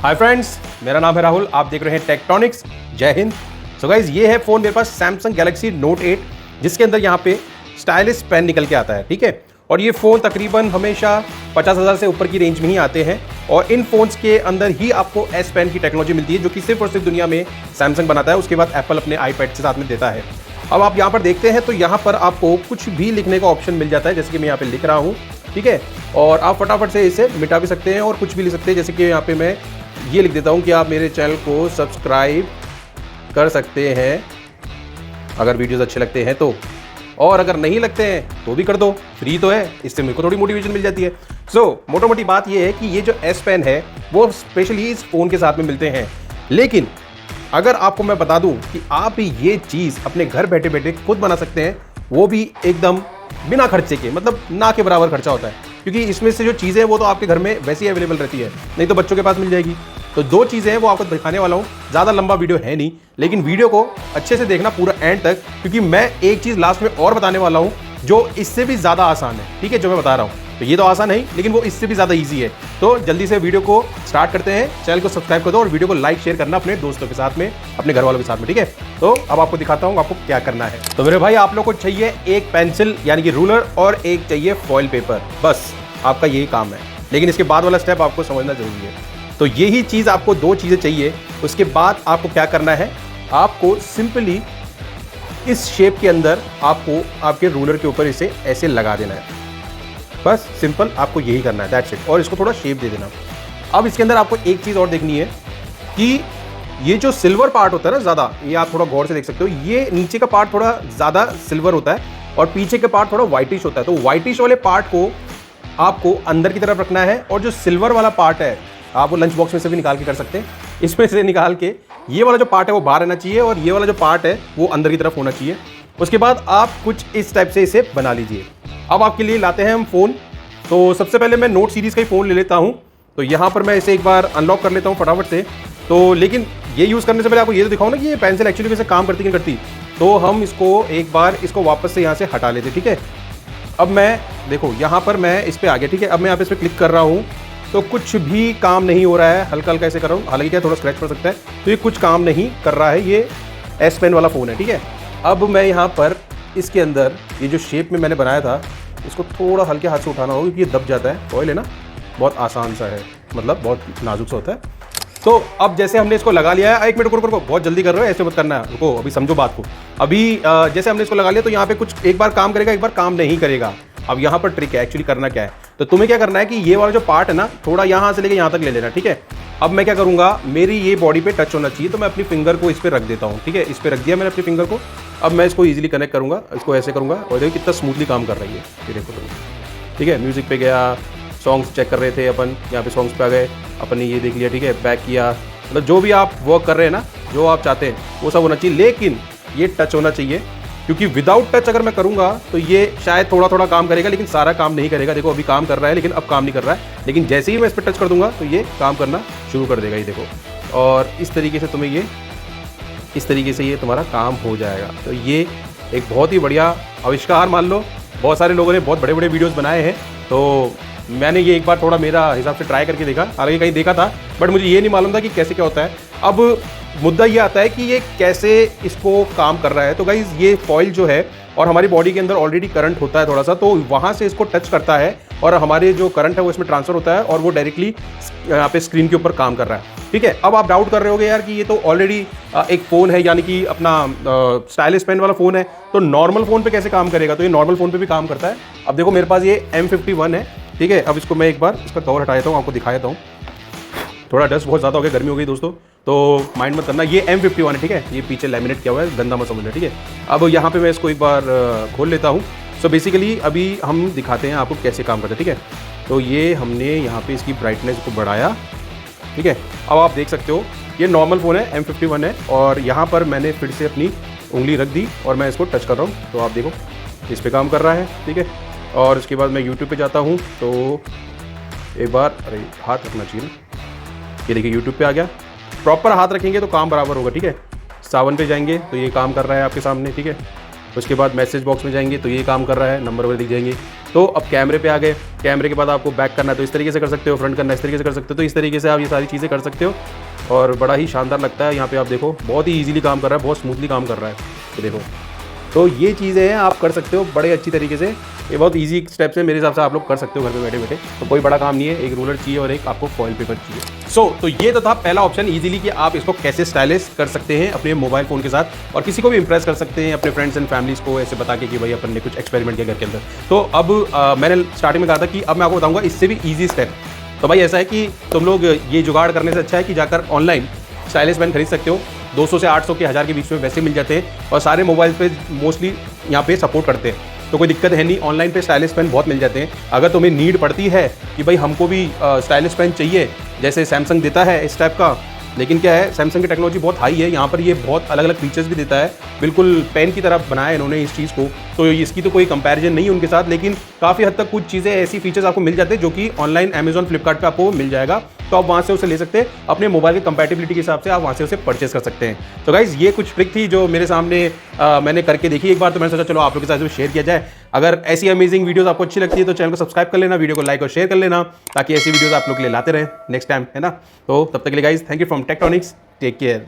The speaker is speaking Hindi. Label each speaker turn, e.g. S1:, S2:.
S1: हाय फ्रेंड्स, मेरा नाम है राहुल। आप देख रहे हैं टेक्टोनिक्स। जय हिंद। सो गाइज, ये है फोन मेरे पास सैमसंग गैलेक्सी नोट 8, जिसके अंदर यहाँ पे स्टाइलिश पेन निकल के आता है। ठीक है, और ये फ़ोन तकरीबन हमेशा 50,000 से ऊपर की रेंज में ही आते हैं और इन फ़ोन्स के अंदर ही आपको S पेन की टेक्नोलॉजी मिलती है, जो कि सिर्फ और सिर्फ दुनिया में सैमसंग बनाता है। उसके बाद एप्पल अपने आईपैड के साथ में देता है। अब आप यहाँ पर देखते हैं तो यहाँ पर आपको कुछ भी लिखने का ऑप्शन मिल जाता है, जैसे कि मैं यहाँ पे लिख रहा हूँ। ठीक है, और आप फटाफट से इसे मिटा भी सकते हैं और कुछ भी लिख सकते हैं, जैसे कि यहाँ पे मैं ये लिख देता हूँ कि आप मेरे चैनल को सब्सक्राइब कर सकते हैं अगर वीडियोस अच्छे लगते हैं तो, और अगर नहीं लगते हैं तो भी कर दो, फ्री तो है, इससे मेरे को थोड़ी मोटिवेशन मिल जाती है। सो मोटा मोटी बात ये है कि ये जो S पेन है वो स्पेशली इस फ़ोन के साथ में मिलते हैं। लेकिन अगर आपको मैं बता दूं कि आप ये चीज़ अपने घर बैठे बैठे खुद बना सकते हैं, वो भी एकदम बिना खर्चे के, मतलब ना के बराबर खर्चा होता है, क्योंकि इसमें से जो चीज़ें हैं वो तो आपके घर में वैसे ही अवेलेबल रहती है, नहीं तो बच्चों के पास मिल जाएगी। तो दो चीज़ें हैं वो आपको दिखाने वाला हूँ। ज़्यादा लंबा वीडियो है नहीं, लेकिन वीडियो को अच्छे से देखना पूरा एंड तक, क्योंकि मैं एक चीज़ लास्ट में और बताने वाला हूँ जो इससे भी ज़्यादा आसान है। ठीक है, जो मैं बता रहा हूँ तो ये तो आसान है, लेकिन वो इससे भी ज़्यादा ईजी है। तो जल्दी से वीडियो को स्टार्ट करते हैं। चैनल को सब्सक्राइब कर दो और वीडियो को लाइक शेयर करना अपने दोस्तों के साथ में, अपने घर वालों के साथ में। ठीक है, तो अब आपको दिखाता हूँ आपको क्या करना है। तो मेरे भाई, आप लोग को चाहिए एक पेंसिल यानी कि रूलर और एक चाहिए फॉइल पेपर, बस आपका यही काम है। लेकिन इसके बाद वाला स्टेप आपको समझना जरूरी है। तो यही चीज़, आपको दो चीज़ें चाहिए। उसके बाद आपको क्या करना है, आपको सिंपली इस शेप के अंदर आपको आपके रूलर के ऊपर इसे ऐसे लगा देना है। बस सिंपल आपको यही करना है, दैट्स इट। और इसको थोड़ा शेप दे देना। अब इसके अंदर आपको एक चीज़ और देखनी है कि ये जो सिल्वर पार्ट होता है ना ज़्यादा, ये आप थोड़ा गौर से देख सकते हो, ये नीचे का पार्ट थोड़ा ज़्यादा सिल्वर होता है और पीछे का पार्ट थोड़ा व्हाइटिश होता है। तो व्हाइटिश वाले पार्ट को आपको अंदर की तरफ रखना है और जो सिल्वर वाला पार्ट है आप वो लंच बॉक्स में से भी निकाल के कर सकते हैं। इसमें से निकाल के ये वाला जो पार्ट है वो बाहर रहना चाहिए और ये वाला जो पार्ट है वो अंदर की तरफ होना चाहिए। उसके बाद आप कुछ इस टाइप से इसे बना लीजिए। अब आपके लिए लाते हैं हम फ़ोन। तो सबसे पहले मैं नोट सीरीज़ का ही फ़ोन ले लेता हूँ। तो यहाँ पर मैं इसे एक बार अनलॉक कर लेता हूँ फटाफट से। तो लेकिन ये यूज़ करने से पहले आपको ये तो दिखाऊँ ना कि ये पेंसिल एक्चुअली वैसे काम करती कि नहीं करती। तो हम इसको एक बार इसको वापस से यहाँ से हटा लेते। ठीक है, अब मैं देखो यहाँ पर मैं इस पर आ गया। ठीक है, अब मैं यहाँ पे इस पर क्लिक कर रहा हूँ तो कुछ भी काम नहीं हो रहा है। हल्का हल्का ऐसे कर रहा हूँ, हालांकि क्या थोड़ा स्क्रैच पड़ सकता है, तो ये कुछ काम नहीं कर रहा है। ये S पेन वाला फ़ोन है। ठीक है, अब मैं यहाँ पर इसके अंदर ये जो शेप में मैंने बनाया था इसको थोड़ा हल्के हाथ से उठाना होगा, क्योंकि ये दब जाता है। ऑयल है ना, बहुत आसान सा है, मतलब बहुत नाजुक सा होता है। तो अब जैसे हमने इसको लगा लिया है, एक मिनट रुको, बहुत जल्दी कर रहे हो, ऐसे मत करना है, रुको अभी समझो बात को। अभी जैसे हमने इसको लगा लिया तो यहाँ पे कुछ एक बार काम करेगा, एक बार काम नहीं करेगा। अब यहाँ पर ट्रिक है एक्चुअली करना क्या है, तो तुम्हें क्या करना है कि ये वाला जो पार्ट है ना थोड़ा यहाँ से लेके यहाँ तक ले लेना। ठीक है, अब मैं क्या करूँगा, मेरी ये बॉडी पे टच होना चाहिए, तो मैं अपनी फिंगर को इस पर रख देता हूँ। ठीक है, इस पर रख दिया मैंने अपनी फिंगर को। अब मैं इसको ईजिली कनेक्ट करूँगा, इसको ऐसे करूँगा और देखो कितना स्मूथली काम कर रही है ये, देखो तुम। ठीक है, म्यूजिक पे गया, सॉन्ग्स चेक कर रहे थे अपन, यहाँ पे सॉन्ग्स पे आ गए, अपन ने ये देख लिया। ठीक है, बैक किया, मतलब जो भी आप वर्क कर रहे हैं ना, जो आप चाहते हैं वो सब होना चाहिए। लेकिन ये टच होना चाहिए, क्योंकि विदाउट टच अगर मैं करूँगा तो ये शायद थोड़ा थोड़ा काम करेगा, लेकिन सारा काम नहीं करेगा। देखो अभी काम कर रहा है, लेकिन अब काम नहीं कर रहा है। लेकिन जैसे ही मैं इस पर टच कर दूंगा तो ये काम करना शुरू कर देगा, ये देखो। और इस तरीके से तुम्हें ये, इस तरीके से ये तुम्हारा काम हो जाएगा। तो ये एक बहुत ही बढ़िया आविष्कार मान लो। बहुत सारे लोगों ने बहुत बड़े बड़े वीडियोज़ बनाए हैं, तो मैंने ये एक बार थोड़ा मेरा हिसाब से ट्राई करके देखा, हालांकि कहीं देखा था, बट मुझे ये नहीं मालूम था कि कैसे क्या होता है। अब मुद्दा ये आता है कि ये कैसे इसको काम कर रहा है। तो गाइज, ये फॉइल जो है और हमारी बॉडी के अंदर ऑलरेडी करंट होता है थोड़ा सा, तो वहाँ से इसको टच करता है और हमारे जो करंट है वो इसमें ट्रांसफर होता है और वो डायरेक्टली यहाँ पे स्क्रीन के ऊपर काम कर रहा है। ठीक है, अब आप डाउट कर रहे होगे यार कि ये तो ऑलरेडी एक फ़ोन है, यानी कि अपना स्टाइलिश पेन वाला फ़ोन है, तो नॉर्मल फ़ोन पे कैसे काम करेगा। तो ये नॉर्मल फ़ोन पे भी काम करता है। अब देखो मेरे पास ये M51 है। ठीक है, अब इसको मैं एक बार इसका कवर हटा देता हूँ, आपको दिखा देता हूँ। थोड़ा डस्ट बहुत ज़्यादा हो गया, गर्मी हो गई दोस्तों, तो माइंड मत करना। ये M51 है। ठीक है, ये पीछे लैमिनेट किया हुआ है, गंदा मत समझना। ठीक है, अब यहाँ पे मैं इसको एक बार खोल लेता हूँ। सो बेसिकली अभी हम दिखाते हैं आपको कैसे काम करता है। ठीक है, तो ये हमने यहाँ पे इसकी ब्राइटनेस को बढ़ाया। ठीक है, अब आप देख सकते हो ये नॉर्मल फ़ोन है, M51 है, और यहाँ पर मैंने फिर से अपनी उंगली रख दी और मैं इसको टच कर रहा हूँ, तो आप देखो इस पर काम कर रहा है। ठीक है, और उसके बाद मैं YouTube पे जाता हूँ, तो एक बार, अरे हाथ रखना चाहिए ना, ये देखिए YouTube पे आ गया। प्रॉपर हाथ रखेंगे तो काम बराबर होगा। ठीक है, सावन पे जाएंगे तो ये काम कर रहा है आपके सामने। ठीक है, उसके बाद मैसेज बॉक्स में जाएंगे तो ये काम कर रहा है, नंबर वगैरह दिख जाएंगे। तो अब कैमरे पे आ गए, कैमरे के बाद आपको बैक करना है तो इस तरीके से कर सकते हो, फ्रंट करना है इस तरीके से कर सकते हो। तो इस तरीके से आप ये सारी चीज़ें कर सकते हो और बड़ा ही शानदार लगता है। यहाँ पे आप देखो बहुत ही ईजिली काम कर रहा है, बहुत स्मूथली काम कर रहा है, ये देखो। तो ये चीज़ें हैं, आप कर सकते हो बड़े अच्छी तरीके से। ये बहुत इजी स्टेप्स है, मेरे हिसाब से आप लोग कर सकते हो घर पे बैठे बैठे। तो कोई बड़ा काम नहीं है, एक रूलर चाहिए और एक आपको फॉइल पेपर चाहिए। तो ये तो था पहला ऑप्शन इजीली कि आप इसको कैसे स्टाइलिश कर सकते हैं अपने मोबाइल फ़ोन के साथ और किसी को भी इंप्रेस कर सकते हैं, अपने फ्रेंड्स एंड फैमिलीज़ को ऐसे बता के कि भाई अपन ने कुछ एक्सपेरिमेंट किया घर के अंदर। तो अब मैंने स्टार्टिंग में कहा था कि अब मैं आपको बताऊँगा इससे भी ईजी स्टेप। तो भाई ऐसा है कि तुम लोग ये जुगाड़ करने से अच्छा है कि जाकर ऑनलाइन स्टाइलिश पेन खरीद सकते हो। 200 से 800 के 1000 के बीच में वैसे मिल जाते हैं और सारे मोबाइल पे मोस्टली यहाँ पे सपोर्ट करते हैं, तो कोई दिक्कत है नहीं। ऑनलाइन पे स्टाइलिश पेन बहुत मिल जाते हैं। अगर तुम्हें नीड पड़ती है कि भाई हमको भी स्टाइलिश पेन चाहिए, जैसे सैमसंग देता है इस टाइप का, लेकिन क्या है सैमसंग की टेक्नोलॉजी बहुत हाई है, यहाँ पर ये बहुत अलग अलग फीचर्स भी देता है, बिल्कुल पेन की तरह बनाया है इन्होंने इस चीज़ को। तो इसकी तो कोई कंपैरिजन नहीं है उनके साथ, लेकिन काफ़ी हद तक कुछ चीज़ें ऐसी फीचर्स आपको मिल जाते हैं जो कि ऑनलाइन अमेजॉन फ्लिपकार्ट पे आपको मिल जाएगा। तो आप वहाँ से उसे ले सकते हैं, अपने मोबाइल की कंपैटिबिलिटी के हिसाब से आप वहाँ से उसे परचेस कर सकते हैं। तो गाइज़ ये कुछ ट्रिक थी जो मेरे सामने मैंने करके देखी एक बार, तो मैंने सोचा चलो आप लोगों के साथ शेयर किया जाए। अगर ऐसी अमेजिंग वीडियोस आपको अच्छी लगती है तो चैनल को सब्सक्राइब कर लेना, वीडियो को लाइक और शेयर कर लेना, ताकि ऐसी वीडियोस आप लोग के लिए लाते रहें नेक्स्ट टाइम, है ना। तो तब तक के लिए guys thank you from Tektronix, take care.